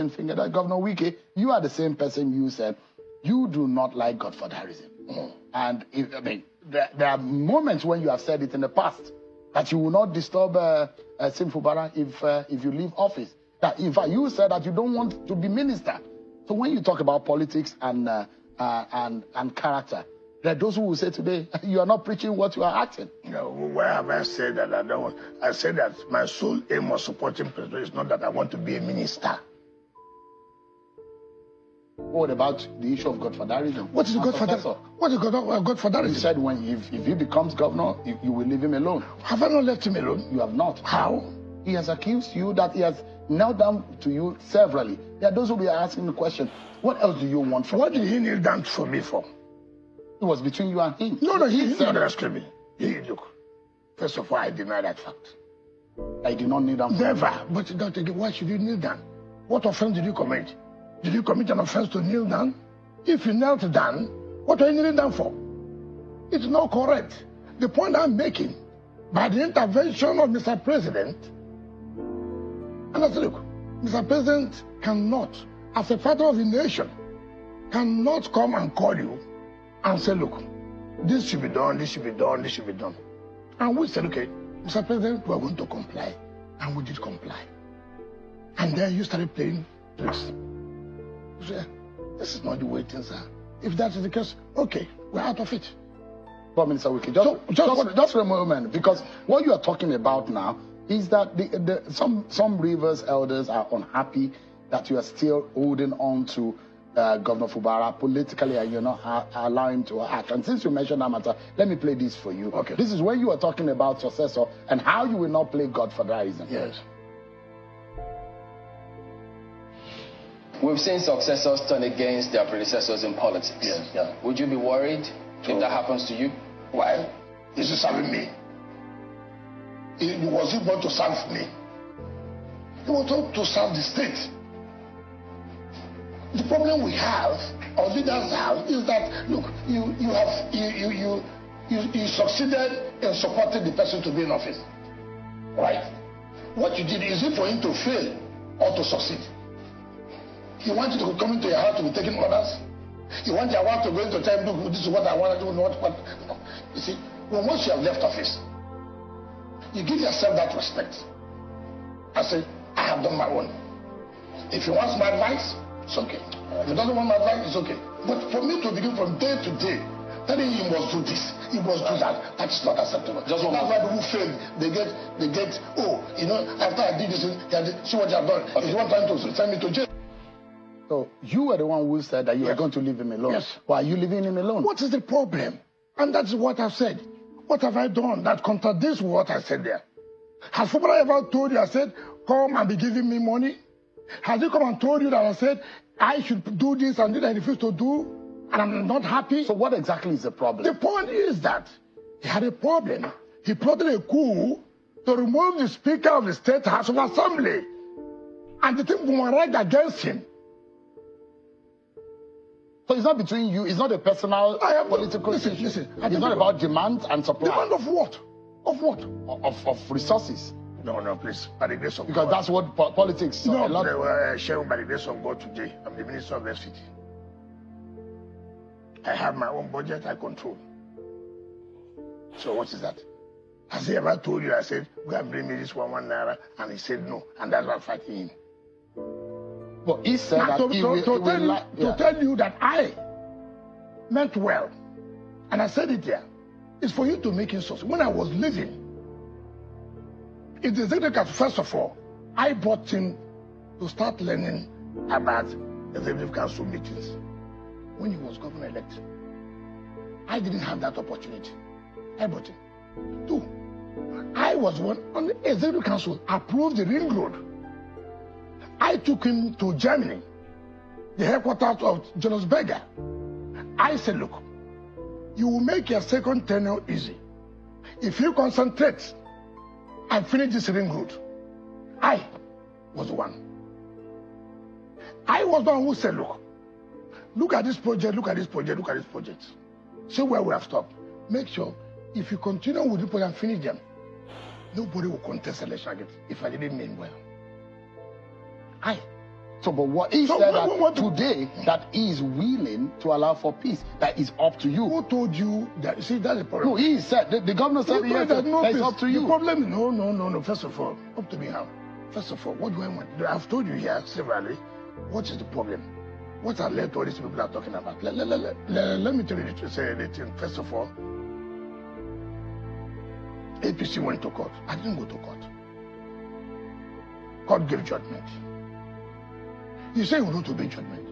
pointing fingers at Governor Wike. You are the same person you said you do not like godfatherism. And there are moments when you have said it in the past that you will not disturb Fubara if you leave office. That in fact you said that you don't want to be minister. So when you talk about politics and character, there are those who will say today you are not preaching what you are acting. No, why have I said that I don't want? I said that my sole aim of supporting president is not that I want to be a minister. What about the issue of godfatherism? What is godfatherism? What is godfatherism? You said when if he becomes governor, you will leave him alone. Have I not left him alone? You have not. How? He has accused you that he has knelt down to you severally. There are those who will be asking the question, what else do you want from What did he kneel down for me for? It was between you and him. No, he said that me. Look, first of all, I deny that fact. I did not kneel down. Never. But Dr. Why should you kneel down? What offense did you commit? Did you commit an offense to kneel down? If you knelt down, what are you kneeling down for? It's not correct. The point I'm making, by the intervention of Mr. President, and I said, look, Mr. President cannot, as a father of the nation, cannot come and call you and say, look, this should be done, this should be done, this should be done. And we said, okay, Mr. President, we are going to comply. And we did comply. And then you started playing tricks. You say, this is not the way things are. If that is the case, okay, we're out of it. Prime Minister Wike, just for a moment, because what you are talking about now is that some Rivers elders are unhappy that you are still holding on to Governor Fubara politically and you're not allowing him to act. And since you mentioned that matter, let me play this for you. Okay. This is when you are talking about successor and how you will not play godfatherism. Yes. We've seen successors turn against their predecessors in politics. Yes, yeah. Would you be worried if that happens to you? Why? This is serving me. Was he born to serve me? He wanted to serve the state. The problem we have, or leaders have, is that look, you succeeded in supporting the person to be in office, right? What you did is it for him to fail or to succeed. You want you to come into your house to be taking orders. You want your wife to go into time, look, this is what I want to do, what. You see, once you have left office, you give yourself that respect. I say, I have done my own. If he wants my advice, it's okay. If he doesn't want my advice, it's okay. But for me to begin from day to day, telling him he must do this, he must do that, that's not acceptable. That's why people fail. They get, oh, you know, after I did this, see what you have done. Okay. He's one time to send me to jail. So you were the one who said that you were going to leave him alone. Yes. Why are you leaving him alone? What is the problem? And that's what I've said. What have I done that contradicts what I said there? Has Fubara ever told you, I said, come and be giving me money? Has he come and told you that I said, I should do this and do that, I refuse to do, and I'm not happy? So what exactly is the problem? The point is that he had a problem. He plotted a coup to remove the Speaker of the State House of Assembly. And the thing went right against him. So it's not between you, it's not a personal political issue. Listen, it's not about demand and supply. Demand of what? Of what? Of resources. No, please. By the grace of because God. That's what politics. No, by the grace of God today, I'm the Minister of FCT. I have my own budget I control. So what is that? Has he ever told you, I said, go and bring me this one naira, and he said no, and that's why I'm fighting him. But he said that to tell you that I meant well, and I said it there, is for you to make insults. When I was leaving, it is executive, first of all, I brought him to start learning about executive council meetings when he was governor-elect. I didn't have that opportunity. I brought him. 2, I was one on the executive council approved the ring road. I took him to Germany, the headquarters of Julius Berger. I said, look, you will make your second tenure easy. If you concentrate and finish this ring road. I was the one. I was the one who said, look at this project, look at this project, look at this project. See where we have stopped. Make sure if you continue with the project and finish them, nobody will contest election again if I didn't mean well. So, but what he said that today that he is willing to allow for peace, that is up to you. Who told you that? See, that's the problem. No, he said, the governor said yes, that it's up to you. The problem, no. First of all, up to me how? First of all, what do I want? I've told you here severally, what is the problem? What are led to all these people are talking about? Let me tell you to say anything. First of all, APC went to court. I didn't go to court. Court gave judgment. You say you will not obey judgment.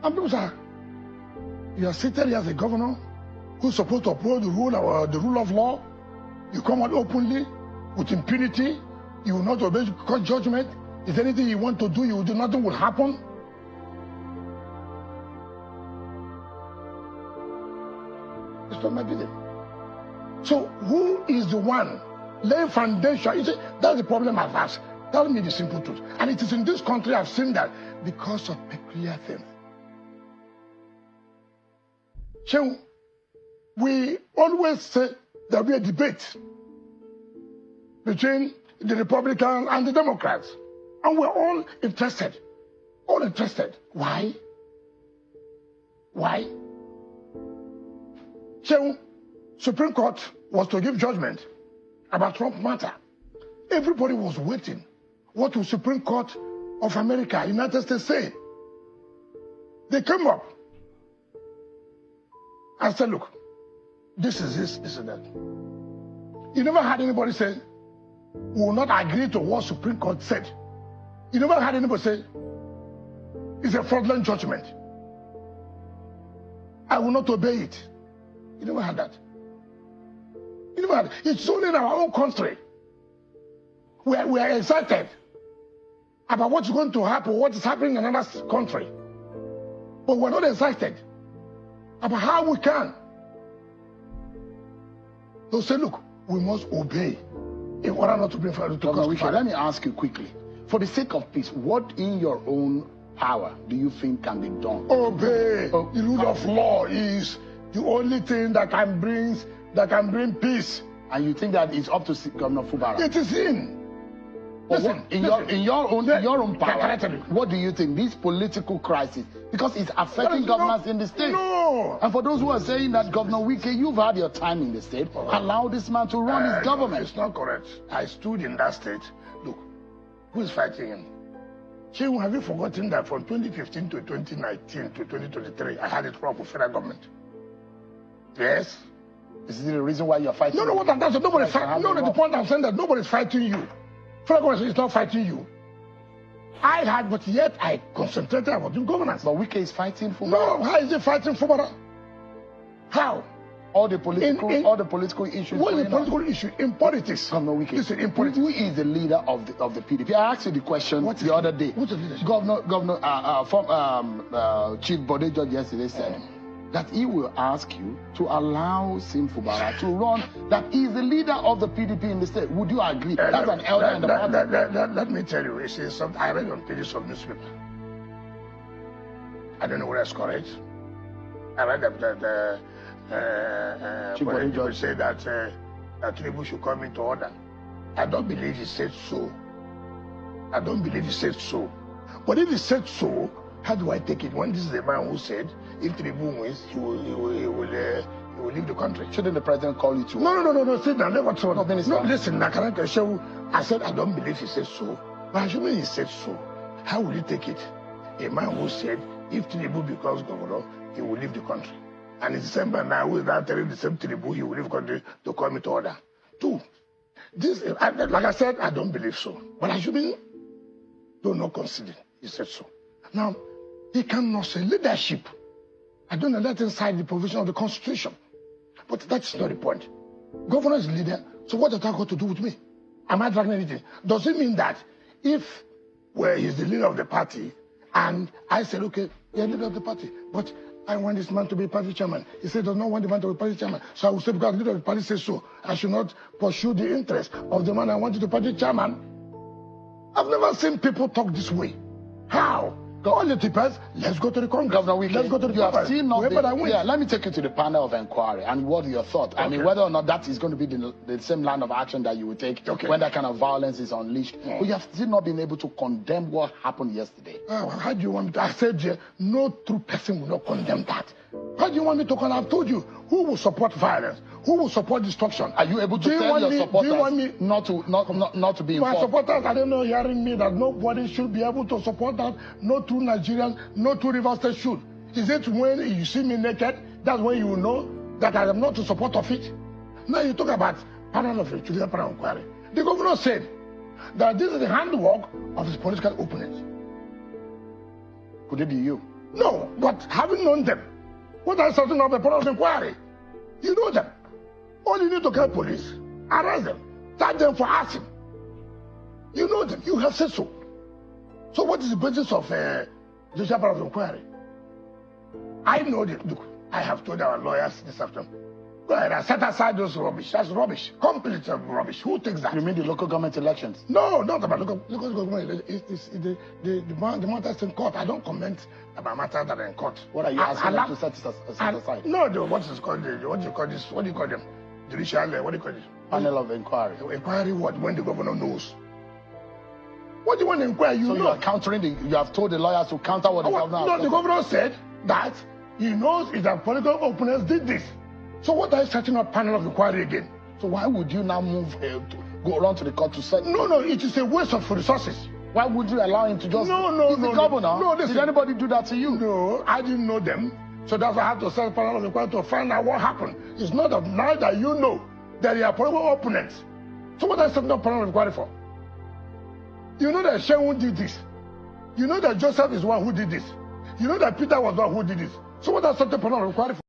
And people say, you are seated here as a governor who's supposed to uphold the rule of law. You come out openly with impunity. You will not obey court judgment. If anything you want to do, you will do, nothing will happen. It's not my business. So who is the one laying foundation? You see, that's the problem I've asked. Tell me the simple truth. And it is in this country I've seen that because of peculiar things. So we always say there will be a debate between the Republicans and the Democrats. And we're all interested. All interested. Why? Why? So Supreme Court was to give judgment about Trump matter. Everybody was waiting. What will Supreme Court of America, United States say? They came up and said, look, this is this is that. You never had anybody say, we will not agree to what Supreme Court said. You never had anybody say, it's a fraudulent judgment. I will not obey it. You never had that. You never had it. It's only in our own country where we are excited about what's going to happen, what is happening in another country. But we're not excited about how we can. They'll say, look, we must obey in order not to bring fire to cause. Let me ask you quickly. For the sake of peace, what in your own power do you think can be done? Obey. The rule of law is the only thing that can bring peace. And you think that it's up to Governor Fubara? It is in. Listen, in your own power, what do you think? This political crisis, because it's affecting governors in the state. No. And for those who are saying that, Governor Wike, you've had your time in the state, allow this man to run his government. It's not correct. I stood in that state. Look, who is fighting him? Suen, have you forgotten that from 2015 to 2019 to 2023, I had a trouble with federal government? Yes. Is this the reason why you're fighting? No, that's nobody's fighting. No, the point I'm saying that nobody's fighting you. Federal government is not fighting you. I had, but yet I concentrated about doing governance. But Wike is fighting for No, how is he fighting for How? All the political issues. What is the political issue in politics? Governor Wike. Listen, in politics. Who is the leader of the PDP? I asked you the question the other day. What's the leadership? Chief Bode George yesterday said that he will ask you to allow Fubara to run, that he is the leader of the PDP in the state. Would you agree? That's an elder in the party. Let me tell you, something I read on pages of newspaper. I don't know whether it's correct. I read that Bode George said that Tinubu should come into order. I don't believe he said so. I don't believe he said so. But if he said so, how do I take it when this is the man who said if Tinubu wins, he will leave the country? Shouldn't the president call you to? No. Sit down. No, listen. I said I don't believe he said so. But assuming he said so, how will you take it? A man who said if Tinubu becomes governor, he will leave the country. And in December now, who is now telling the same Tinubu he will leave the country to come into order? Two, this, like I said, I don't believe so. But assuming, do not consider he said so. Now, he cannot say leadership. I don't know that inside the provision of the Constitution. But that's not the point. Governor is leader, so what does that got to do with me? Am I dragging anything? Does it mean that if he's the leader of the party, and I said, okay, you're the leader of the party, but I want this man to be party chairman. He said, does not want the man to be party chairman. So I will say, because the leader of the party says so, I should not pursue the interest of the man I wanted to be party chairman. I've never seen people talk this way. How? Politics, let's go to the Congress. Governor Wike, let's go to the you have still not whoever that been, wins. yeah, let me take you to the panel of inquiry and what are your thoughts? I mean, whether or not that is going to be the same line of action that you would take when that kind of violence is unleashed. But you have still not been able to condemn what happened yesterday. How do you want me to? I said, no true person will not condemn that. How do you want me to condemn? I've told you, who will support violence? Who will support destruction? Are you able to tell your supporters not to be involved? My supporters, I don't know, hearing me that nobody should be able to support that. No true Nigerians, no true River State should. Is it when you see me naked, that's when you will know that I am not in support of it? Now you talk about panel of inquiry. The governor said that this is the handwork of his political opponents. Could it be you? No, but having known them, what are something of a panel of inquiry? You know them. All you need to call police, arrest them, charge them for arson. You know them. You have said so. So what is the basis of the panel of inquiry? I know that. Look, I have told our lawyers this afternoon. Go ahead and set aside those rubbish. That's rubbish. Complete rubbish. Who takes that? You mean the local government elections? No, not about local government. It's the matters in court. I don't comment about matters that are in court. What are you asking them to set aside? No, what is called what do you call this? What do you call them? Judicial, what do you call it? Panel of inquiry. Inquiry what? When the governor knows. What do you want to inquire? You you are countering you have told the lawyers to counter what the governor has No, the governor said that he knows if the political opponents did this. So what are you setting up panel of inquiry again? So why would you now move go around to the court to set? No, it is a waste of resources. Why would you allow him to just? No, the governor. No, listen. Did anybody do that to you? No, I didn't know them. So that's why I had to set a panel of inquiry to find out what happened. It's not that now that you know that they are political opponents. So what are you setting up panel of inquiry for? You know that Suen did this. You know that Joseph is one who did this. You know that Peter was one who did this. So what are you setting up panel of inquiry for?